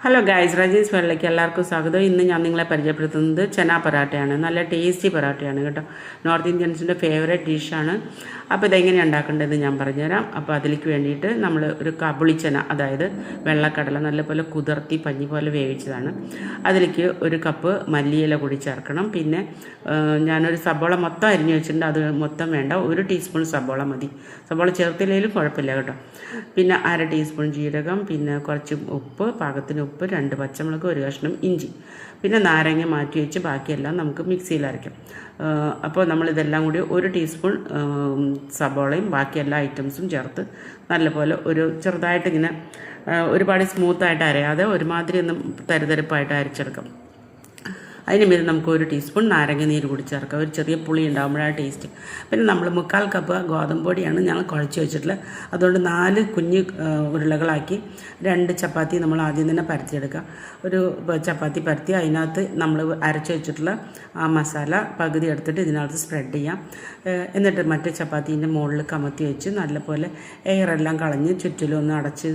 Hello guys, റജീസ് വേളിലേക്ക് എല്ലാവർക്കും സ്വാഗതം. ഇന്ന് ഞാൻ നിങ്ങളെ പരിചയപ്പെടുത്തുന്നത് ചന പറാട്ടയാണ്. നല്ല ടേസ്റ്റി പറാട്ടയാണ് കേട്ടോ. നോർത്ത് ഇന്ത്യൻസിൻ്റെ ഫേവറേറ്റ് ഡിഷാണ്. അപ്പോൾ ഇതെങ്ങനെയാണ് ഉണ്ടാക്കേണ്ടതെന്ന് ഞാൻ പറഞ്ഞുതരാം. അപ്പോൾ അതിലേക്ക് വേണ്ടിയിട്ട് നമ്മൾ ഒരു കബുളിച്ചന, അതായത് വെള്ളക്കടല നല്ലപോലെ കുതിർത്തി പഞ്ഞി പോലെ വേവിച്ചതാണ്. അതിലേക്ക് ഒരു കപ്പ് മല്ലിയില കൂടി ചേർക്കണം. പിന്നെ ഞാനൊരു സബോള മൊത്തം അരിഞ്ഞു വെച്ചിട്ടുണ്ട്. അത് മൊത്തം വേണ്ട, 1 ടീസ്പൂൺ സബോള മതി. സബോള ചേർത്തില്ലെങ്കിലും കുഴപ്പമില്ല കേട്ടോ. പിന്നെ 1/2 ടീസ്പൂൺ ജീരകം, പിന്നെ കുറച്ച് ഉപ്പ്, പാകത്തിന് ഉപ്പ്, 2 പച്ചമുളക്, 1 കഷ്ണം ഇഞ്ചി, പിന്നെ നാരങ്ങ മാറ്റി വെച്ച് ബാക്കിയെല്ലാം നമുക്ക് മിക്സിയിൽ അരയ്ക്കാം. അപ്പോൾ നമ്മളിതെല്ലാം കൂടി 1 ടീസ്പൂൺ സബോളയും ബാക്കി എല്ലാ ഐറ്റംസും ചേർത്ത് നല്ലപോലെ ഒരു ചെറുതായിട്ടിങ്ങനെ ഒരുപാട് സ്മൂത്തായിട്ട് അരയാതെ ഒരുമാതിരി ഒന്നും തരിതരിപ്പായിട്ട് അരച്ചെടുക്കാം. അതിന് മീതെ നമുക്ക് 1 ടീസ്പൂൺ നാരങ്ങ നീര് കൂടി ചേർക്കാം. ഒരു ചെറിയ പുളി ഉണ്ടാകുമ്പോഴാണ് ടേസ്റ്റ്. പിന്നെ നമ്മൾ 1/4 കപ്പ് ഗോതമ്പ് പൊടിയാണ് ഞങ്ങൾ കുഴച്ച് വെച്ചിട്ടുള്ളത്. അതുകൊണ്ട് 4 കുഞ്ഞ് ഉരുളകളാക്കി 2 ചപ്പാത്തി നമ്മൾ ആദ്യം തന്നെ പരത്തിയെടുക്കുക. ഒരു ചപ്പാത്തി പരത്തി അതിനകത്ത് നമ്മൾ അരച്ച് വെച്ചിട്ടുള്ള ആ മസാല പകുതി എടുത്തിട്ട് ഇതിനകത്ത് സ്പ്രെഡ് ചെയ്യാം. എന്നിട്ട് മറ്റേ ചപ്പാത്തീൻ്റെ മുകളിൽ കമത്തി വെച്ച് നല്ലപോലെ എയറെല്ലാം കളഞ്ഞ് ചുറ്റിലും ഒന്ന് അടച്ച്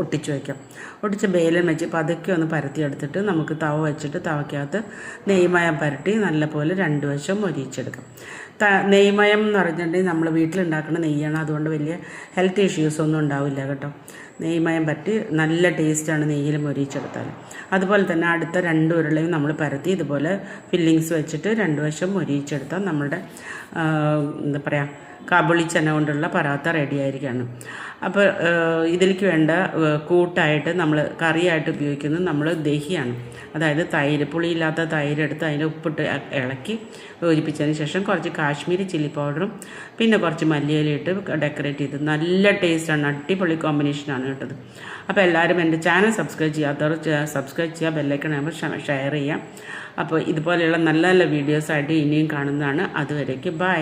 ഒട്ടിച്ച് വയ്ക്കാം. ഒട്ടിച്ച് ബേലൻ വെച്ച് പതുക്കെ ഒന്ന് പരത്തിയെടുത്തിട്ട് നമുക്ക് തവ വെച്ചിട്ട് തവയ്ക്കകത്ത് നെയ്മയം പരട്ടി നല്ലപോലെ 2 വശം മൊരിയിച്ചെടുക്കാം. നെയ്മയം എന്ന് പറഞ്ഞിട്ടുണ്ടെങ്കിൽ നമ്മൾ വീട്ടിലുണ്ടാക്കുന്ന നെയ്യാണ്. അതുകൊണ്ട് വലിയ ഹെൽത്ത് ഇഷ്യൂസ് ഒന്നും ഉണ്ടാവില്ല കേട്ടോ. നെയ്മയം പറ്റി നല്ല ടേസ്റ്റാണ് നെയ്യിൽ മൊരിയിച്ചെടുത്താൽ. അതുപോലെ തന്നെ അടുത്ത 2 ഉരുളയും നമ്മൾ പരത്തി ഇതുപോലെ ഫില്ലിങ്സ് വെച്ചിട്ട് 2 വശം മൊരിയിച്ചെടുത്താൽ നമ്മുടെ എന്താ പറയുക കാബുളി ചന കൊണ്ടുള്ള പറാത്ത റെഡി ആയിരിക്കുകയാണ്. അപ്പോൾ ഇതിലേക്ക് വേണ്ട കൂട്ടായിട്ട് നമ്മൾ കറിയായിട്ട് ഉപയോഗിക്കുന്നത് നമ്മൾ ദഹിയാണ്. അതായത് തൈര്, പുളിയില്ലാത്ത തൈര് എടുത്ത് അതിൻ്റെ ഉപ്പിട്ട് ഇളക്കി യോജിപ്പിച്ചതിന് ശേഷം കുറച്ച് കാശ്മീരി ചില്ലി പൗഡറും പിന്നെ കുറച്ച് മല്ലിയില ഇട്ട് ഡെക്കറേറ്റ് ചെയ്ത് നല്ല ടേസ്റ്റാണ്. അടിപൊളി കോമ്പിനേഷനാണ് കേട്ടത്. അപ്പോൾ എല്ലാവരും എൻ്റെ ചാനൽ സബ്സ്ക്രൈബ് ചെയ്യാത്തവർ സബ്സ്ക്രൈബ് ചെയ്യുക, ബെല്ലൈക്കൺ ആകുമ്പോൾ ഷെയർ ചെയ്യാം. അപ്പോൾ ഇതുപോലെയുള്ള നല്ല നല്ല വീഡിയോസായിട്ട് ഇനിയും കാണുന്നതാണ്. അതുവരേക്ക് ബൈ.